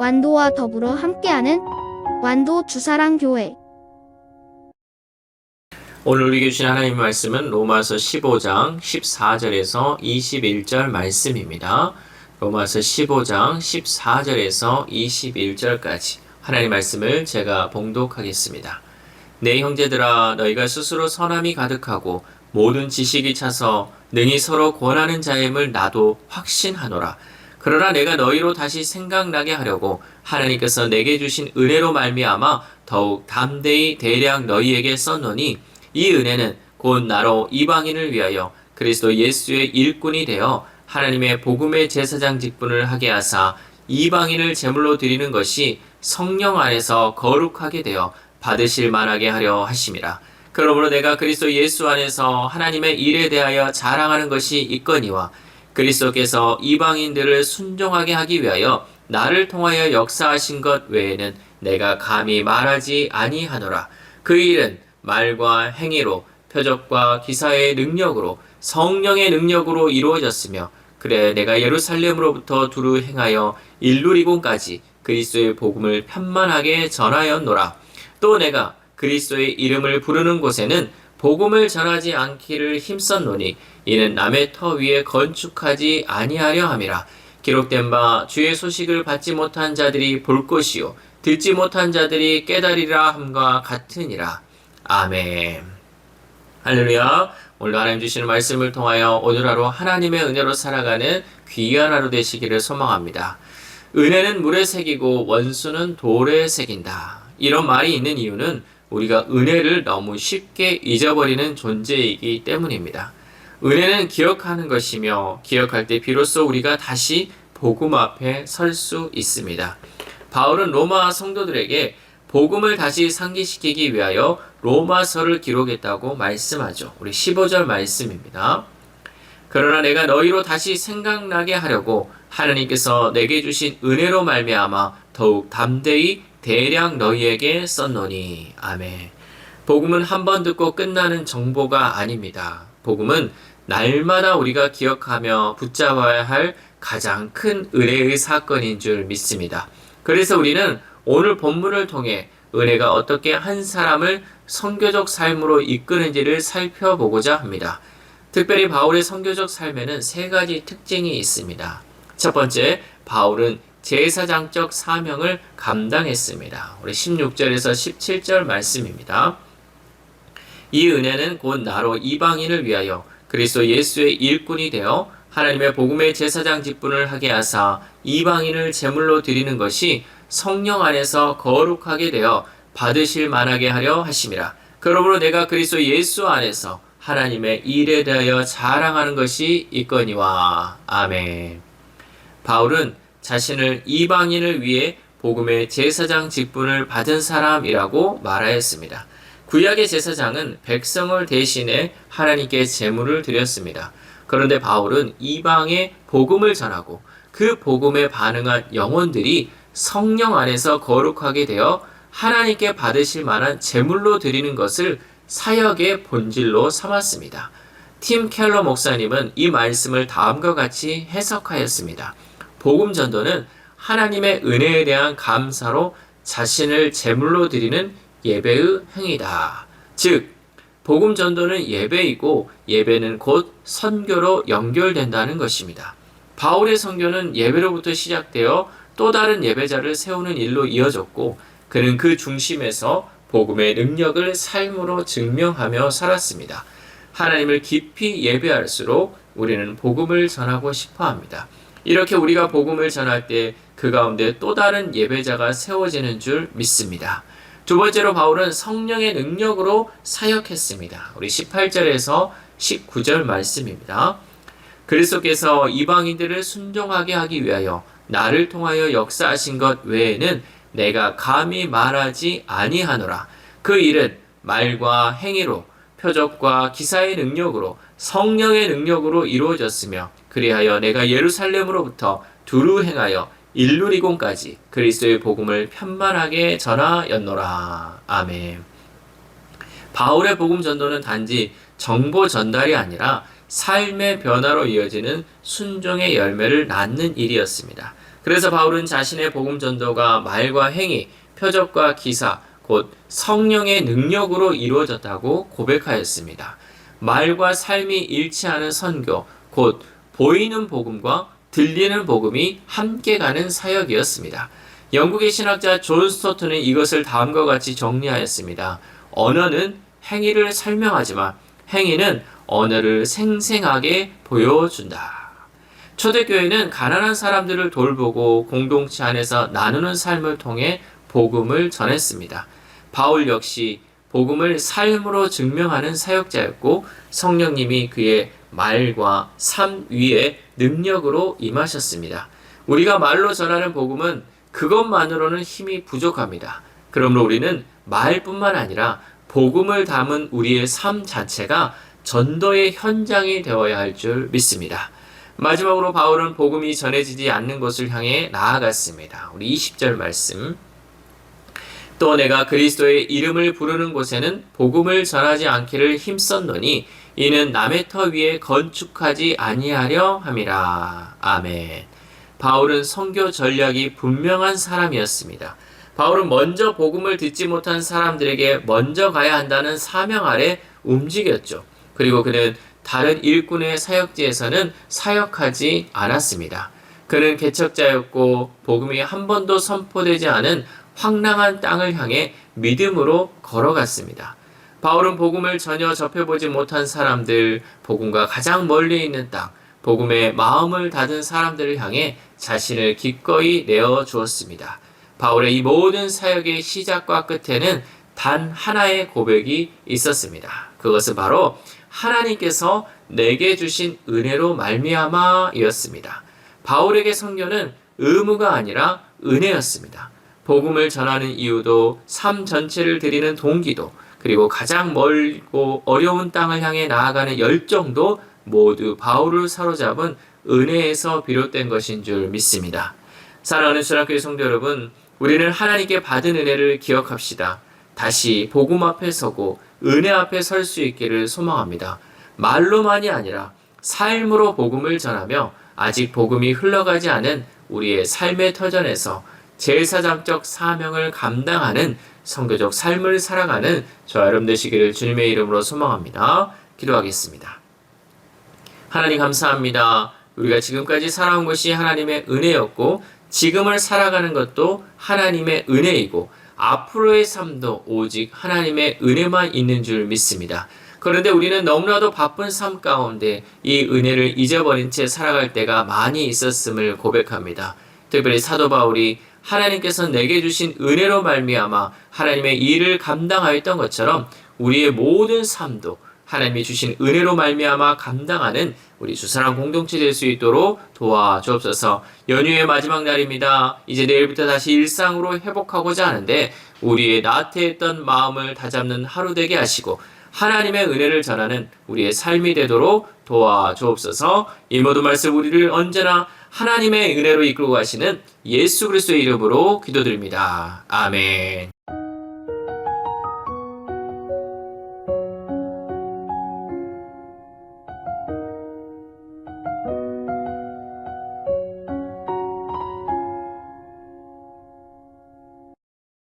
완도와 더불어 함께하는 완도 주사랑교회. 오늘 우리에게 주신 하나님의 말씀은 로마서 15장 14절에서 21절 말씀입니다. 로마서 15장 14절에서 21절까지 하나님의 말씀을 제가 봉독하겠습니다. 내 형제들아, 너희가 스스로 선함이 가득하고 모든 지식이 차서 능히 서로 권하는 자임을 나도 확신하노라. 그러나 내가 너희로 다시 생각나게 하려고 하나님께서 내게 주신 은혜로 말미암아 더욱 담대히 대량 너희에게 썼노니, 이 은혜는 곧 나로 이방인을 위하여 그리스도 예수의 일꾼이 되어 하나님의 복음의 제사장 직분을 하게 하사 이방인을 제물로 드리는 것이 성령 안에서 거룩하게 되어 받으실 만하게 하려 하심이라. 그러므로 내가 그리스도 예수 안에서 하나님의 일에 대하여 자랑하는 것이 있거니와, 그리스도께서 이방인들을 순종하게 하기 위하여 나를 통하여 역사하신 것 외에는 내가 감히 말하지 아니하노라. 그 일은 말과 행위로, 표적과 기사의 능력으로, 성령의 능력으로 이루어졌으며, 그래 내가 예루살렘으로부터 두루 행하여 일루리곤까지 그리스도의 복음을 편만하게 전하였노라. 또 내가 그리스도의 이름을 부르는 곳에는 복음을 전하지 않기를 힘썼노니, 이는 남의 터 위에 건축하지 아니하려 함이라. 기록된 바 주의 소식을 받지 못한 자들이 볼 것이요 듣지 못한 자들이 깨달으리라 함과 같으니라. 아멘. 할렐루야. 오늘도 하나님 주시는 말씀을 통하여 오늘 하루 하나님의 은혜로 살아가는 귀한 하루 되시기를 소망합니다. 은혜는 물에 새기고 원수는 돌에 새긴다. 이런 말이 있는 이유는 우리가 은혜를 너무 쉽게 잊어버리는 존재이기 때문입니다. 은혜는 기억하는 것이며, 기억할 때 비로소 우리가 다시 복음 앞에 설 수 있습니다. 바울은 로마 성도들에게 복음을 다시 상기시키기 위하여 로마서를 기록했다고 말씀하죠. 우리 15절 말씀입니다. 그러나 내가 너희로 다시 생각나게 하려고 하나님께서 내게 주신 은혜로 말미암아 더욱 담대히 대량 너희에게 썼노니. 아멘. 복음은 한 번 듣고 끝나는 정보가 아닙니다. 복음은 날마다 우리가 기억하며 붙잡아야 할 가장 큰 은혜의 사건인 줄 믿습니다. 그래서 우리는 오늘 본문을 통해 은혜가 어떻게 한 사람을 선교적 삶으로 이끄는지를 살펴보고자 합니다. 특별히 바울의 선교적 삶에는 세 가지 특징이 있습니다. 첫 번째, 바울은 제사장적 사명을 감당했습니다. 우리 16절에서 17절 말씀입니다. 이 은혜는 곧 나로 이방인을 위하여 그리스도 예수의 일꾼이 되어 하나님의 복음의 제사장 직분을 하게 하사 이방인을 제물로 드리는 것이 성령 안에서 거룩하게 되어 받으실 만하게 하려 하심이라. 그러므로 내가 그리스도 예수 안에서 하나님의 일에 대하여 자랑하는 것이 있거니와. 아멘. 바울은 자신을 이방인을 위해 복음의 제사장 직분을 받은 사람이라고 말하였습니다. 구약의 제사장은 백성을 대신해 하나님께 제물을 드렸습니다. 그런데 바울은 이방의 복음을 전하고 그 복음에 반응한 영혼들이 성령 안에서 거룩하게 되어 하나님께 받으실 만한 제물로 드리는 것을 사역의 본질로 삼았습니다. 팀 켈러 목사님은 이 말씀을 다음과 같이 해석하였습니다. 복음 전도는 하나님의 은혜에 대한 감사로 자신을 제물로 드리는 예배의 행위다. 즉, 복음 전도는 예배이고 예배는 곧 선교로 연결된다는 것입니다. 바울의 선교는 예배로부터 시작되어 또 다른 예배자를 세우는 일로 이어졌고, 그는 그 중심에서 복음의 능력을 삶으로 증명하며 살았습니다. 하나님을 깊이 예배할수록 우리는 복음을 전하고 싶어 합니다. 이렇게 우리가 복음을 전할 때 그 가운데 또 다른 예배자가 세워지는 줄 믿습니다. 두 번째로 바울은 성령의 능력으로 사역했습니다. 우리 18절에서 19절 말씀입니다. 그리스도께서 이방인들을 순종하게 하기 위하여 나를 통하여 역사하신 것 외에는 내가 감히 말하지 아니하노라. 그 일은 말과 행위로, 표적과 기사의 능력으로, 성령의 능력으로 이루어졌으며, 그리하여 내가 예루살렘으로부터 두루 행하여 일루리곤까지 그리스도의 복음을 편만하게 전하였노라. 아멘. 바울의 복음 전도는 단지 정보 전달이 아니라 삶의 변화로 이어지는 순종의 열매를 낳는 일이었습니다. 그래서 바울은 자신의 복음 전도가 말과 행위, 표적과 기사, 곧 성령의 능력으로 이루어졌다고 고백하였습니다. 말과 삶이 일치하는 선교, 곧 보이는 복음과 들리는 복음이 함께 가는 사역이었습니다. 영국의 신학자 존 스토트는 이것을 다음과 같이 정리하였습니다. 언어는 행위를 설명하지만 행위는 언어를 생생하게 보여준다. 초대교회는 가난한 사람들을 돌보고 공동체 안에서 나누는 삶을 통해 복음을 전했습니다. 바울 역시 복음을 삶으로 증명하는 사역자였고 성령님이 그의 말과 삶 위에 능력으로 임하셨습니다. 우리가 말로 전하는 복음은 그것만으로는 힘이 부족합니다. 그러므로 우리는 말뿐만 아니라 복음을 담은 우리의 삶 자체가 전도의 현장이 되어야 할 줄 믿습니다. 마지막으로 바울은 복음이 전해지지 않는 곳을 향해 나아갔습니다. 우리 20절 말씀. 또 내가 그리스도의 이름을 부르는 곳에는 복음을 전하지 않기를 힘썼노니 이는 남의 터 위에 건축하지 아니하려 함이라. 아멘. 바울은 선교 전략이 분명한 사람이었습니다. 바울은 먼저 복음을 듣지 못한 사람들에게 먼저 가야 한다는 사명 아래 움직였죠. 그리고 그는 다른 일꾼의 사역지에서는 사역하지 않았습니다. 그는 개척자였고 복음이 한 번도 선포되지 않은 황량한 땅을 향해 믿음으로 걸어갔습니다. 바울은 복음을 전혀 접해보지 못한 사람들, 복음과 가장 멀리 있는 땅, 복음에 마음을 닫은 사람들을 향해 자신을 기꺼이 내어주었습니다. 바울의 이 모든 사역의 시작과 끝에는 단 하나의 고백이 있었습니다. 그것은 바로 하나님께서 내게 주신 은혜로 말미암아였습니다. 바울에게 선교는 의무가 아니라 은혜였습니다. 복음을 전하는 이유도 삶 전체를 드리는 동기도 그리고 가장 멀고 어려운 땅을 향해 나아가는 열정도 모두 바울을 사로잡은 은혜에서 비롯된 것인 줄 믿습니다. 사랑하는 수락교회 성도 여러분, 우리는 하나님께 받은 은혜를 기억합시다. 다시 복음 앞에 서고 은혜 앞에 설 수 있기를 소망합니다. 말로만이 아니라 삶으로 복음을 전하며 아직 복음이 흘러가지 않은 우리의 삶의 터전에서 제사장적 사명을 감당하는 선교적 삶을 살아가는 저와 여러분 되시기를 주님의 이름으로 소망합니다. 기도하겠습니다. 하나님 감사합니다. 우리가 지금까지 살아온 것이 하나님의 은혜였고 지금을 살아가는 것도 하나님의 은혜이고 앞으로의 삶도 오직 하나님의 은혜만 있는 줄 믿습니다. 그런데 우리는 너무나도 바쁜 삶 가운데 이 은혜를 잊어버린 채 살아갈 때가 많이 있었음을 고백합니다. 특별히 사도 바울이 하나님께서 내게 주신 은혜로 말미암아 하나님의 일을 감당하였던 것처럼 우리의 모든 삶도 하나님이 주신 은혜로 말미암아 감당하는 우리 주사랑 공동체 될 수 있도록 도와주옵소서. 연휴의 마지막 날입니다. 이제 내일부터 다시 일상으로 회복하고자 하는데 우리의 나태했던 마음을 다잡는 하루 되게 하시고 하나님의 은혜를 전하는 우리의 삶이 되도록 도와주옵소서. 이 모든 말씀 우리를 언제나 하나님의 은혜로 이끌고 가시는 예수 그리스도의 이름으로 기도드립니다. 아멘.